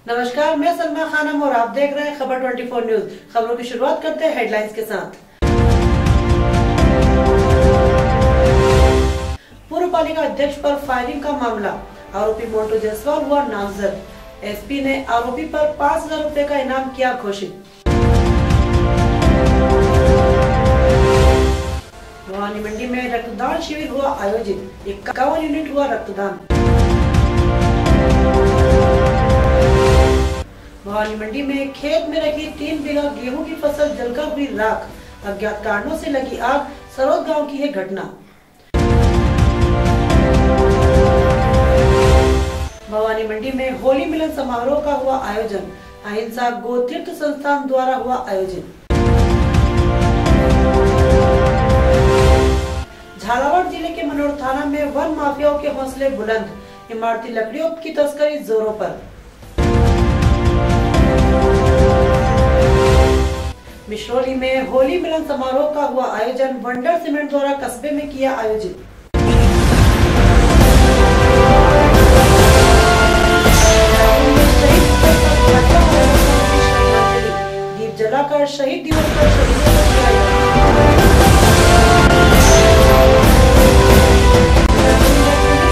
नमस्कार, मैं सलमा खानम और आप देख रहे हैं खबर 24 न्यूज। खबरों की शुरुआत करते हैं हेडलाइंस के साथ। पूर्व पालिका अध्यक्ष पर फायरिंग का मामला, आरोपी मोंटू जायसवाल हुआ नामजद। एसपी ने आरोपी पर 5,000 रुपए का इनाम किया घोषित। भवानी मंडी में रक्तदान शिविर हुआ आयोजित, 51 यूनिट हुआ रक्तदान। भवानी मंडी में खेत में रखी 3 बीघा गेहूं की फसल जलकर हुई राख, अज्ञात कारणों से लगी आग। सरोद गांव की है घटना। भवानी मंडी में होली मिलन समारोह का हुआ आयोजन, अहिंसा गोतीर्थ संस्थान द्वारा हुआ आयोजित। झालावाड़ जिले के मनोर थाना में वन माफियाओं के हौसले बुलंद, इमारती लकड़ियों की तस्करी जोरों पर। मिश्रौली में होली मिलन समारोह का हुआ आयोजन, वंडर सीमेंट द्वारा कस्बे में किया आयोजित। दीप जलाकर शहीद दिवस पर शहीदों को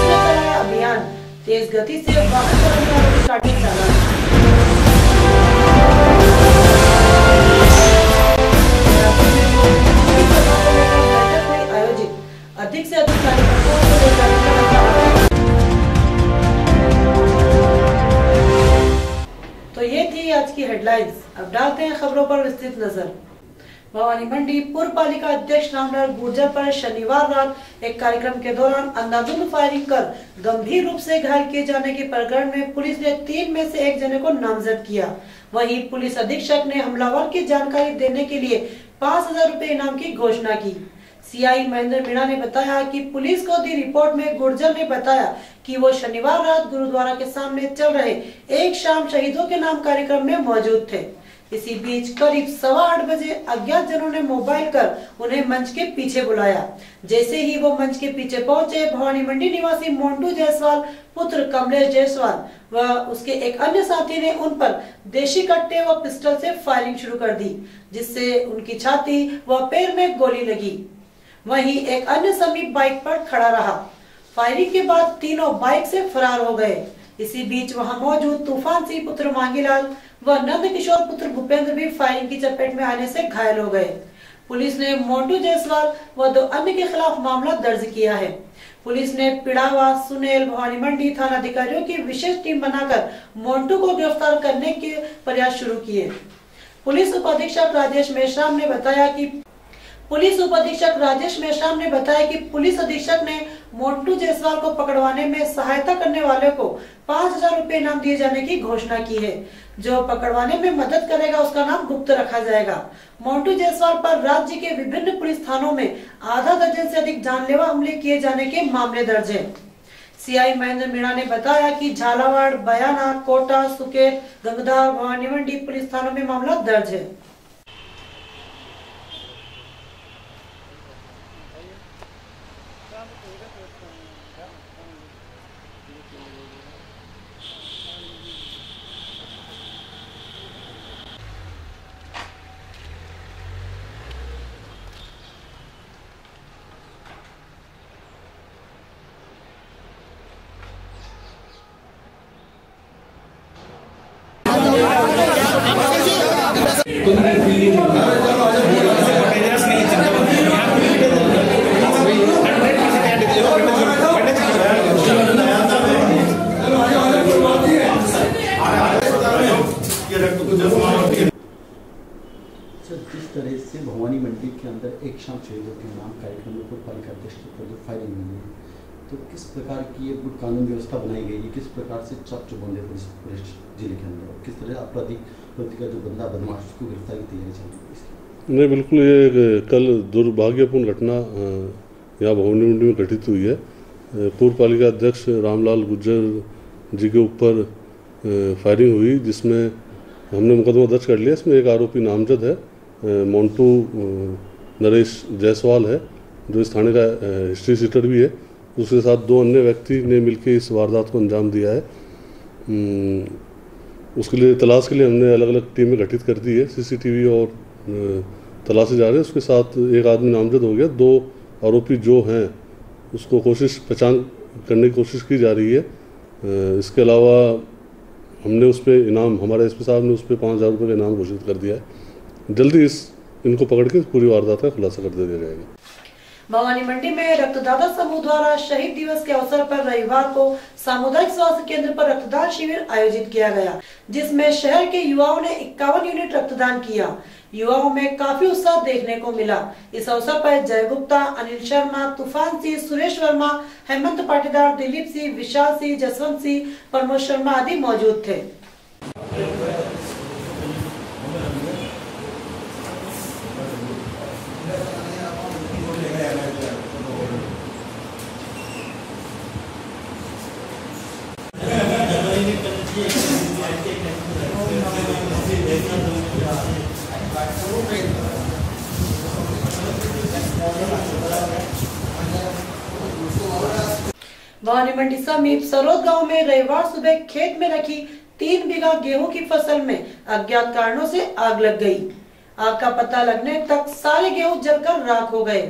चलाया अभियान, तेज गति से वाहन चलाने वालों को काटे चालान। अधिक से अधिक कार्यकर्ताओं को तो ये थी आज की हेडलाइंस। अब डालते हैं खबरों पर विस्तृत नजर। भवानी मंडी पूर्व पालिका अध्यक्ष रामलाल गुर्जर पर शनिवार रात एक कार्यक्रम के दौरान अंधाधुंध फायरिंग कर गंभीर रूप से घायल किए जाने के प्रकरण में पुलिस ने 3 में से 1 जने को नामजद किया। वहीं पुलिस अधीक्षक ने हमलावर की जानकारी देने के लिए 5,000 रुपए इनाम की घोषणा की। सीआई महेंद्र मीणा ने बताया कि पुलिस को दी रिपोर्ट में गुर्जर ने बताया कि वो शनिवार रात गुरुद्वारा के सामने चल रहे एक शाम शहीदों के नाम कार्यक्रम में मौजूद थे। इसी बीच करीब 8:15 बजे अज्ञात जनों ने मोबाइल कर उन्हें मंच के पीछे बुलाया। जैसे ही वो मंच के पीछे पहुंचे, भवानी मंडी निवासी मोंटू जायसवाल पुत्र कमलेश जायसवाल व उसके एक अन्य साथी ने उन पर देशी कट्टे व पिस्टल से फायरिंग शुरू कर दी, जिससे उनकी छाती व पैर में गोली लगी। वहीं एक अन्य समीप बाइक पर खड़ा रहा। फायरिंग के बाद तीनों बाइक से फरार हो गए। इसी बीच वहां मौजूद तूफान सिंह पुत्र मांगीलाल व नंद किशोर पुत्र भूपेंद्र भी फायरिंग की चपेट में आने से घायल हो गए। पुलिस ने मोंटू जायसवाल व 2 अन्य के खिलाफ मामला दर्ज किया है। पुलिस ने पिड़ावा, सुनेल, भवानी मंडी थाना अधिकारियों की विशेष टीम बनाकर मोंटू को गिरफ्तार करने के प्रयास शुरू किए। पुलिस उपाधीक्षक राजेश मेश्राम ने बताया कि पुलिस अधीक्षक ने मोंटू जायसवाल को पकड़वाने में सहायता करने वाले को 5,000 रुपए इनाम दिए जाने की घोषणा की है। जो पकड़वाने में मदद करेगा उसका नाम गुप्त रखा जाएगा। मोंटू जायसवाल पर राज्य के विभिन्न पुलिस थानों में आधा दर्जन से अधिक जानलेवा हमले किए जाने के मामले दर्ज है। सीआई महेंद्र मीणा ने बताया कि झालावाड़, बयाना, कोटा, सुकेत, गंगधार, भवानी मंडी पुलिस थानों में मामला दर्ज है। जिस तरह से भवानी मंडी के अंदर एक शाम शहीदों के नाम कार्यक्रम में पूर्व पालिका अध्यक्ष पर जो फायरिंग हुई है, तो किस प्रकार की ये गुड कानून व्यवस्था बनाई गई है, किस प्रकार से चाक चौबंद है पूरे जिले के अंदर, किस तरह आपराधिक प्रवृत्ति का जो बंदा बदमाश उसको गिरफ्तार की तैयारी चल रही है? नहीं, बिल्कुल ये कल दुर्भाग्यपूर्ण घटना यहाँ भवानी मंडी में घटित हुई है। पूर्व पालिका अध्यक्ष रामलाल गुर्जर जी के ऊपर फायरिंग हुई, जिसमें हमने मुकदमा दर्ज कर लिया। इसमें एक आरोपी नामजद है, मोंटू नरेश जायसवाल है, जो इस थाने का हिस्ट्री सीटर भी है। उसके साथ 2 अन्य व्यक्ति ने मिलकर इस वारदात को अंजाम दिया है। उसके लिए तलाश के लिए हमने अलग अलग टीमें गठित कर दी है। सीसीटीवी और तलाशे जा रहे हैं। उसके साथ एक आदमी नामजद हो गया। 2 आरोपी जो हैं उसको पहचान करने की कोशिश की जा रही है। इसके अलावा हमने उस पर इनाम, हमारे एसपी साहब ने उस पर 5,000 रुपये का इनाम घोषित कर दिया है। जल्दी इनको पकड़ के पूरी वारदात का खुलासा कर दिया जाएगा। भवानी मंडी में रक्तदाता समूह द्वारा शहीद दिवस के अवसर पर रविवार को सामुदायिक स्वास्थ्य केंद्र पर रक्तदान शिविर आयोजित किया गया, जिसमें शहर के युवाओं ने 51 यूनिट रक्तदान किया। युवाओं में काफी उत्साह देखने को मिला। इस अवसर पर जय गुप्ता, अनिल शर्मा, तूफान सिंह, सुरेश वर्मा, हेमंत पाटीदार, दिलीप सिंह, विशाल सिंह, जसवंत सिंह, प्रमोद शर्मा आदि मौजूद थे। भवानी मंडी समीप सरोद गांव में रविवार सुबह खेत में रखी 3 बीघा गेहूं की फसल में अज्ञात कारणों से आग लग गई। आग का पता लगने तक सारे गेहूं जलकर राख हो गए।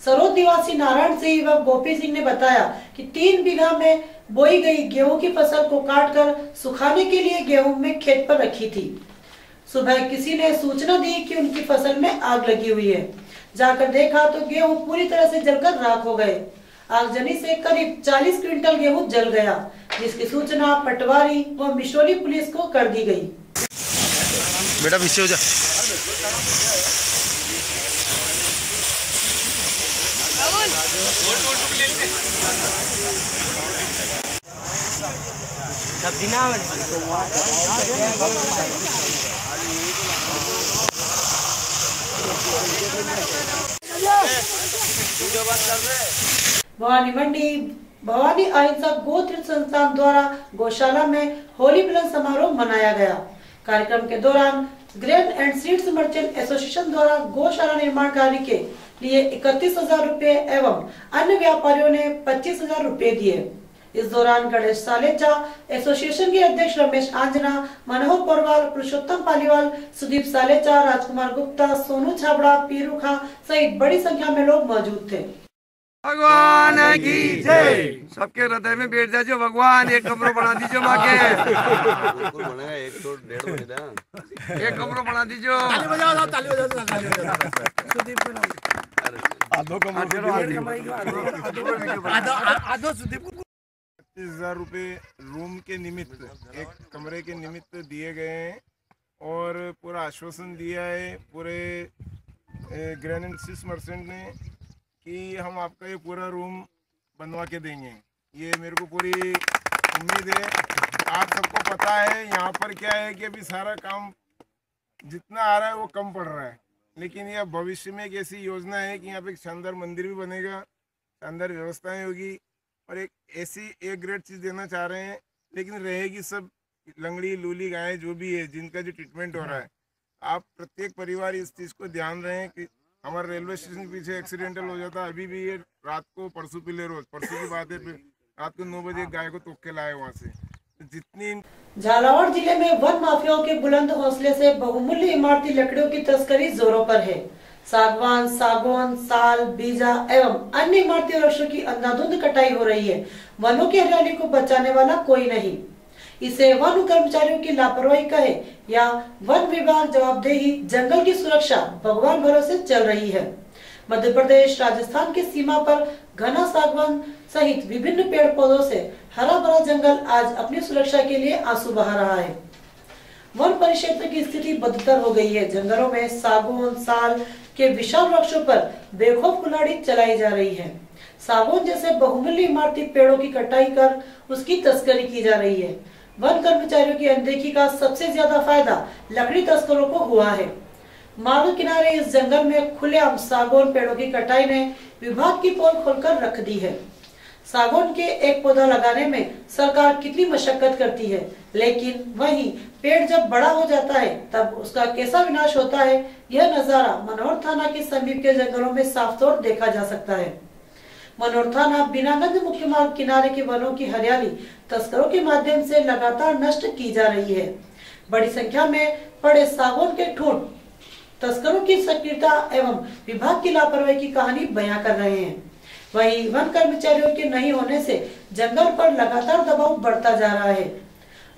सरोद निवासी नारायण सिंह व गोपी सिंह ने बताया कि 3 बीघा में बोई गई गेहूं की फसल को काटकर सुखाने के लिए गेहूं में खेत पर रखी थी। सुबह किसी ने सूचना दी कि उनकी फसल में आग लगी हुई है। जाकर देखा तो गेहूं पूरी तरह से जलकर राख हो गए। आगजनी से करीब 40 क्विंटल गेहूं जल गया, जिसकी सूचना पटवारी व मिशोली पुलिस को कर दी गई। बेटा पीछे हो जा। भवानी मंडी भवानी अहिंसक गोत्र संस्थान द्वारा गौशाला में होली मिलन समारोह मनाया गया। कार्यक्रम के दौरान grain and seeds merchant association द्वारा गौशाला निर्माण कार्य के लिए 31,000 रुपए एवं अन्य व्यापारियों ने 25,000 रुपए दिए। इस दौरान गणेश सालेचा, एसोसिएशन के अध्यक्ष रमेश आंजना, मनोहर पोरवाल, पुरुषोत्तम पालीवाल, सुदीप सालेचा, राजकुमार गुप्ता, सोनू छाबड़ा, पीरू खां सहित बड़ी संख्या में लोग मौजूद थे। भगवान की जय। सबके हृदय में बैठ जाओ भगवान। एक कमरा बना दीजिए माँ के। बनेगा 1 तो 1.5 बनेगा। एक कमरा बना दीजिए। ताली बजाओ, ताली बजाओ। आधो कमरा 30,000 रुपये रूम के निमित्त, एक कमरे के निमित्त दिए गए हैं और पूरा आश्वासन दिया है पूरे ग्रेन एंड सीड्स मर्चेंट ने कि हम आपका ये पूरा रूम बनवा के देंगे। ये मेरे को पूरी उम्मीद है। आप सबको पता है यहाँ पर क्या है कि अभी सारा काम जितना आ रहा है वो कम पड़ रहा है, लेकिन यह भविष्य में एक ऐसी योजना है कि यहाँ पे एक शानदार मंदिर भी बनेगा, शानदार व्यवस्थाएं होगी और एक ऐसी A ग्रेड चीज़ देना चाह रहे हैं, लेकिन रहेगी सब लंगड़ी लूली गायें जो भी है जिनका जो ट्रीटमेंट हो रहा है। आप प्रत्येक परिवार इस चीज़ को ध्यान रहे कि हमारे रेलवे स्टेशन के पीछे एक्सीडेंटल हो जाता है। अभी भी ये रात को परसों की बात है, रात को 9 बजे गाय को तोड़ के लाए वहाँ से। जितनी झालावाड़ जिले में वन माफियाओं के बुलंद हौसले से बहुमूल्य इमारती लकड़ियों की तस्करी जोरों पर है। सागवान, सागौन, साल, बीजा एवं अन्य इमारती वृक्षों की अंधाधुंध कटाई हो रही है। वनों की हरियाली को बचाने वाला कोई नहीं। इसे वन कर्मचारियों की लापरवाही कहे या वन विभाग जवाबदेही, जंगल की सुरक्षा भगवान भरोसे चल रही है। मध्य प्रदेश राजस्थान की सीमा पर घना सागवान सहित विभिन्न पेड़ पौधों से हरा भरा जंगल आज अपनी सुरक्षा के लिए आंसू बहा रहा है। वन परिक्षेत्र की स्थिति बदतर हो गई है। जंगलों में सागौन, साल के विशाल वृक्षों पर बेखौफ कुल्हाड़ी चलाई जा रही है। सागौन जैसे बहुमूल्य इमारती पेड़ों की कटाई कर उसकी तस्करी की जा रही है। वन कर्मचारियों की अनदेखी का सबसे ज्यादा फायदा लकड़ी तस्करों को हुआ है। मार्ग किनारे इस जंगल में खुलेआम सागौन पेड़ों की कटाई ने विभाग की पोल खोलकर रख दी है। सागौन के एक पौधा लगाने में सरकार कितनी मशक्कत करती है, लेकिन वहीं पेड़ जब बड़ा हो जाता है तब उसका कैसा विनाश होता है, यह नजारा मनोहर थाना के समीप के जंगलों में साफ तौर देखा जा सकता है। मनोहर थाना बीनागंज मुख्य मार्ग किनारे के वनों की हरियाली तस्करों के माध्यम से लगातार नष्ट की जा रही है। बड़ी संख्या में पड़े सागौन के ठूंठ तस्करों की सक्रियता एवं विभाग की लापरवाही की कहानी बयां कर रहे हैं। वहीं वन कर्मचारियों के नहीं होने से जंगल पर लगातार दबाव बढ़ता जा रहा है।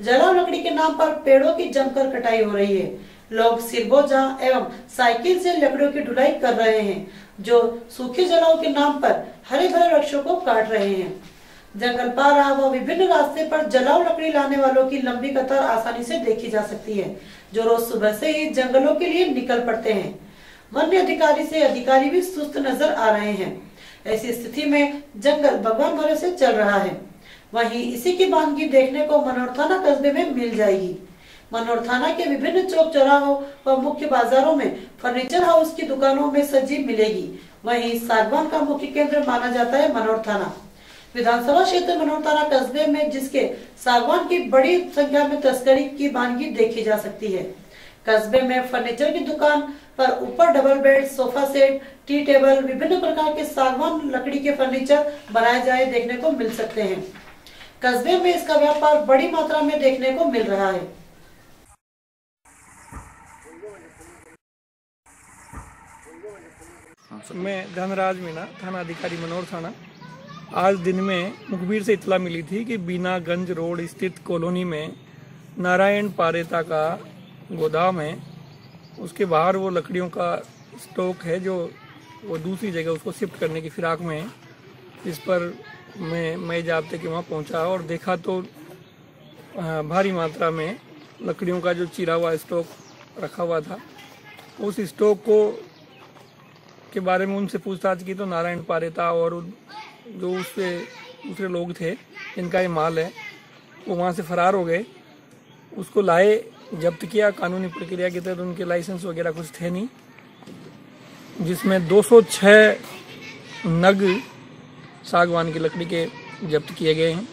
जलाओ लकड़ी के नाम पर पेड़ों की जमकर कटाई हो रही है। लोग सिरबोझा एवं साइकिल से लकड़ियों की ढुलाई कर रहे हैं, जो सूखे जलाओ के नाम पर हरे भरे वृक्षों को काट रहे हैं। जंगल पारा व विभिन्न रास्ते पर जलाओ लकड़ी लाने वालों की लंबी कतार आसानी से देखी जा सकती है, जो रोज सुबह से ही जंगलों के लिए निकल पड़ते हैं। वन्य अधिकारी से अधिकारी भी सुस्त नजर आ रहे हैं। ऐसी स्थिति में जंगल भगवान भरोसे चल रहा है। वहीं इसी की वानगी देखने को मनोर थाना कस्बे में मिल जाएगी। मनोर थाना के विभिन्न चौक चौराहों व मुख्य बाजारों में फर्नीचर हाउस की दुकानों में सब्जी मिलेगी। वहीं सागवान का मुख्य केंद्र माना जाता है मनोर थाना। विधानसभा क्षेत्र मनोर थाना कस्बे में जिसके सागवान की बड़ी संख्या में तस्करी की वानगी देखी जा सकती है। कस्बे में फर्नीचर की दुकान पर ऊपर double bed, sofa set, tea table, विभिन्न प्रकार के सागवान लकड़ी के फर्नीचर बनाए जाए देखने को मिल सकते हैं। कस्बे में इसका व्यापार बड़ी मात्रा में देखने को मिल रहा है। मैं धनराज मीणा, थाना अधिकारी मनोर थाना। आज दिन में मुखबिर से इत्तला मिली थी कि बीनागंज रोड स्थित कॉलोनी में नारायण पारेता का गोदाम है। उसके बाहर वो लकड़ियों का स्टॉक है, जो वो दूसरी जगह उसको शिफ्ट करने की फिराक में है। इस पर मैं जाब्ते के वहाँ पहुँचा और देखा तो भारी मात्रा में लकड़ियों का जो चिरा हुआ स्टॉक रखा हुआ था। उस स्टॉक को के बारे में उनसे पूछताछ की तो नारायण पारेता और जो उससे दूसरे लोग थे जिनका ये माल है वो वहाँ से फरार हो गए। उसको लाए, जब्त किया। कानूनी प्रक्रिया के तहत उनके लाइसेंस वगैरह कुछ थे नहीं, जिसमें 206 नग सागवान की लकड़ी के जब्त किए गए हैं,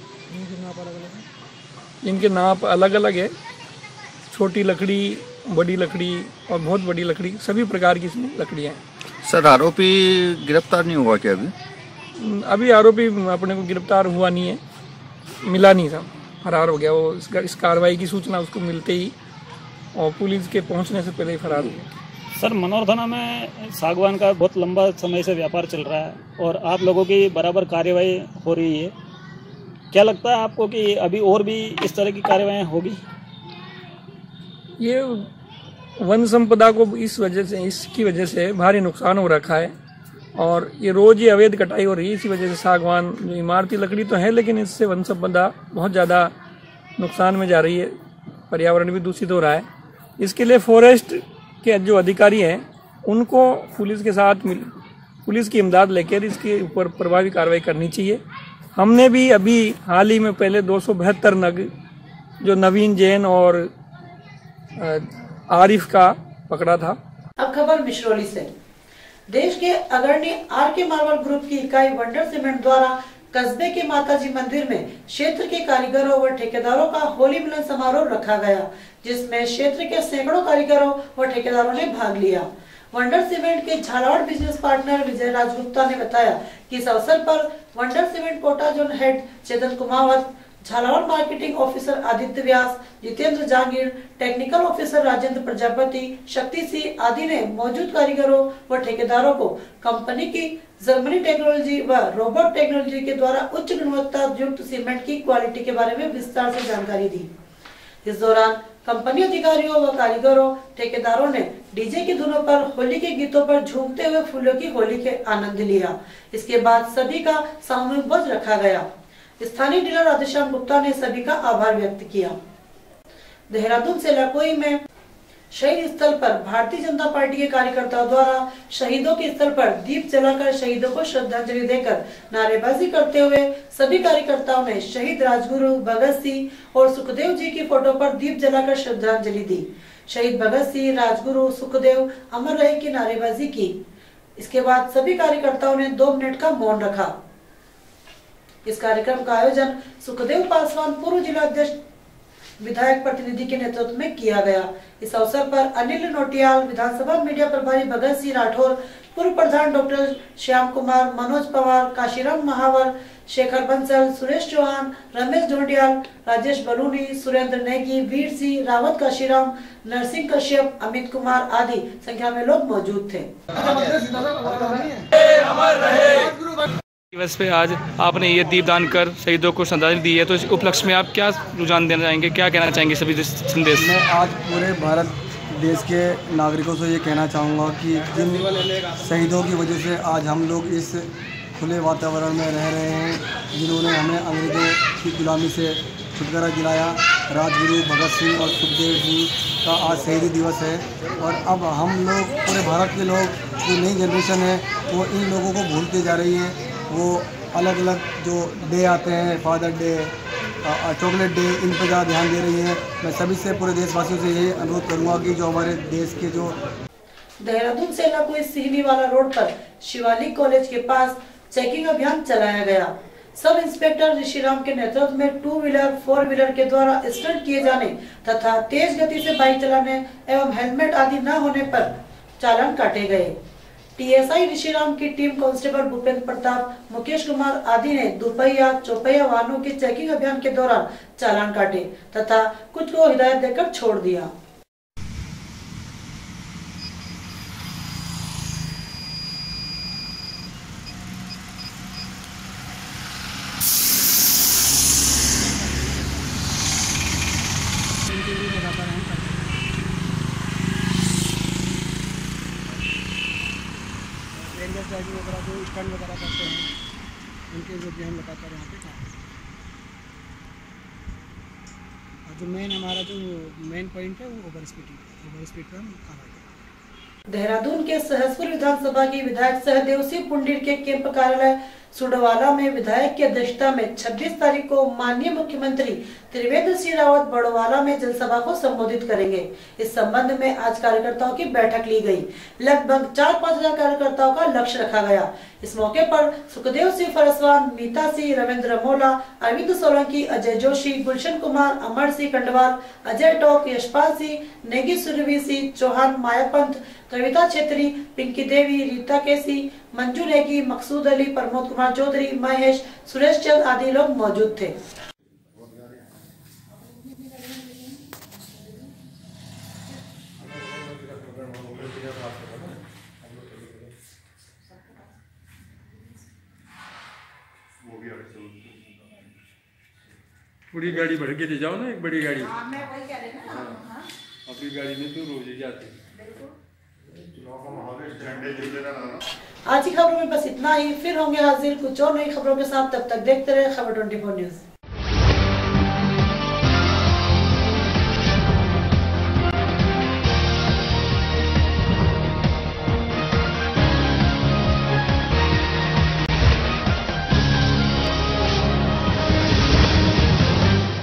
जिनके नाप अलग अलग है। छोटी लकड़ी, बड़ी लकड़ी और बहुत बड़ी लकड़ी, सभी प्रकार की इसमें लकड़ियाँ हैं। सर, आरोपी गिरफ्तार नहीं हुआ क्या अभी आरोपी अपने को गिरफ्तार हुआ नहीं है, मिला नहीं था, फरार हो गया वो। इस कार्रवाई की सूचना उसको मिलते ही और पुलिस के पहुंचने से पहले ही फरार हो गया। सर, मनोर थाना में सागवान का बहुत लंबा समय से व्यापार चल रहा है और आप लोगों की बराबर कार्यवाही हो रही है। क्या लगता है आपको कि अभी और भी इस तरह की कार्यवाही होगी? ये वन संपदा को इसकी वजह से भारी नुकसान हो रखा है और ये रोज ही अवैध कटाई हो रही है। इसी वजह से सागवान जो इमारती लकड़ी तो है, लेकिन इससे वन संपदा बहुत ज़्यादा नुकसान में जा रही है, पर्यावरण भी दूषित हो रहा है। इसके लिए फॉरेस्ट के जो अधिकारी हैं उनको पुलिस के साथ पुलिस की इमदाद लेकर इसके ऊपर प्रभावी कार्रवाई करनी चाहिए। हमने भी अभी हाल ही में पहले 272 नग जो नवीन जैन और आरिफ का पकड़ा था। अब खबर मिश्रौली से। देश के अग्रणी आर.के. मार्बल ग्रुप की इकाई वंडर सीमेंट द्वारा कस्बे के माताजी मंदिर में क्षेत्र के कारीगरों व ठेकेदारों का होली मिलन समारोह रखा गया, जिसमें क्षेत्र के सैकड़ों कारीगरों व ठेकेदारों ने भाग लिया। वंडर सीमेंट के झालावाड़ बिजनेस पार्टनर विजय राजगुप्ता ने बताया कि इस अवसर पर Wonder Cement Kota zone head Chetan Kumawat, Jhalawar marketing officer Aditya Vyas, Jitendra Jahangir, technical officer Rajendra Prajapati, Shakti Singh आदि ने मौजूद कारीगरों व ठेकेदारों को कंपनी की जर्मनी टेक्नोलॉजी व रोबोट टेक्नोलॉजी के द्वारा उच्च गुणवत्ता युक्त सीमेंट की क्वालिटी के बारे में विस्तार से जानकारी दी। इस दौरान कंपनी अधिकारियों व कारीगरों, ठेकेदारों ने डीजे की धुनों पर होली के गीतों पर झूमते हुए फूलों की होली के आनंद लिया। इसके बाद सभी का सामूहिक भोज रखा गया। स्थानीय डीलर राधेश्याम गुप्ता ने सभी का आभार व्यक्त किया। देहरादून से लकोई में शहीद स्थल पर भारतीय जनता पार्टी के कार्यकर्ताओं द्वारा शहीदों के स्थल पर दीप जलाकर शहीदों को श्रद्धांजलि देकर नारेबाजी करते हुए सभी कार्यकर्ताओं ने शहीद राजगुरु भगत सिंह और सुखदेव जी की फोटो पर दीप जलाकर श्रद्धांजलि दी। शहीद भगत सिंह, राजगुरु, सुखदेव अमर रहे की नारेबाजी की। इसके बाद सभी कार्यकर्ताओं ने 2 मिनट का मौन रखा। इस कार्यक्रम का आयोजन सुखदेव पासवान पूर्व जिला अध्यक्ष विधायक प्रतिनिधि के नेतृत्व में किया गया। इस अवसर पर अनिल नोटियाल, विधानसभा मीडिया प्रभारी भगत सिंह राठौर, पूर्व प्रधान डॉक्टर श्याम कुमार, मनोज पवार, काशीराम महावर, शेखर बंसल, सुरेश चौहान, रमेश ढोंडियाल, राजेश बलूनी, सुरेंद्र नेगी, वीर सिंह, रावत काशीराम, नरसिंह कश्यप, अमित कुमार आदि संख्या में लोग मौजूद थे। दिवस पे आज आपने ये दीपदान कर शहीदों को श्रद्धांजलि दी है, तो इस उपलक्ष्य में आप क्या रुझान देना चाहेंगे, क्या कहना चाहेंगे सभी संदेश? मैं आज पूरे भारत देश के नागरिकों से ये कहना चाहूँगा कि जिन शहीदों की वजह से आज हम लोग इस खुले वातावरण में रह रहे हैं, जिन्होंने हमें अंग्रेज़ों की गुलामी से छुटकारा दिलाया, राजगुरु भगत सिंह और सुखदेव सिंह का आज शहीदी दिवस है। और अब हम लोग पूरे भारत के लोग, जो नई जनरेशन है, वो इन लोगों को भूलते जा रही है। वो अलग अलग जो डे आते हैं, फादर डे, चॉकलेट डे, इन पर ज़्यादा ध्यान दे रही है। मैं सभी से, पूरे देशवासियों से ये अनुरोध करूँगा कि जो हमारे देश के जो देहरादून से लगभग सिहनी वाला रोड पर शिवालिक कॉलेज के पास चेकिंग अभियान चलाया गया। सब इंस्पेक्टर ऋषिराम के नेतृत्व में 2 व्हीलर 4 व्हीलर के द्वारा स्टंट किए जाने तथा तेज गति से बाइक चलाने एवं हेलमेट आदि न होने पर चालान काटे गए। टीएसआई ऋषिराम की टीम कांस्टेबल भूपेंद्र प्रताप, मुकेश कुमार आदि ने दुपहिया चौपहिया वाहनों के चेकिंग अभियान के दौरान चालान काटे तथा कुछ को हिदायत देकर छोड़ दिया। वगैरह जो स्टंट वगैरह करते हैं, उनके जो भी हम लगातार यहाँ पे काम। और जो मेन हमारा जो मेन पॉइंट है वो ओवर स्पीड पर हम काम करते हैं। देहरादून के सहसपुर विधानसभा की विधायक सहदेव सिंह पुंडीर के कैंप कार्यालय सुडवाला में विधायक की अध्यक्षता में 26 तारीख को माननीय मुख्यमंत्री त्रिवेंद्र सिंह रावत बड़वाला में जनसभा को संबोधित करेंगे। इस संबंध में आज कार्यकर्ताओं की बैठक ली गई। लगभग 4-5 हजार कार्यकर्ताओं का लक्ष्य रखा गया। इस मौके पर सुखदेव सिंह फरसवान, मीता सिंह, रविंद्र मोला, अरविंद सोलंकी, अजय जोशी, गुलशन कुमार, अमर सिंह कंडवाल, अजय टोक, यशपाल सिंह, नेगी सुरवी सिंह, चौहान मायापंथ, कविता छेत्री, पिंकी देवी, रीता केसी, मंजू नेगी, मकसूद अली, प्रमोद कुमार चौधरी, महेश, सुरेश चंद आदि लोग मौजूद थे। पूरी गाड़ी भर के ले जाओ ना, एक बड़ी गाड़ी। मैं वही कह रही ना। अपनी गाड़ी में तो रोज ही जाते। आज की खबरों में बस इतना ही। फिर होंगे हाजिर कुछ और नई खबरों के साथ। तब तक देखते रहे खबर 24 न्यूज।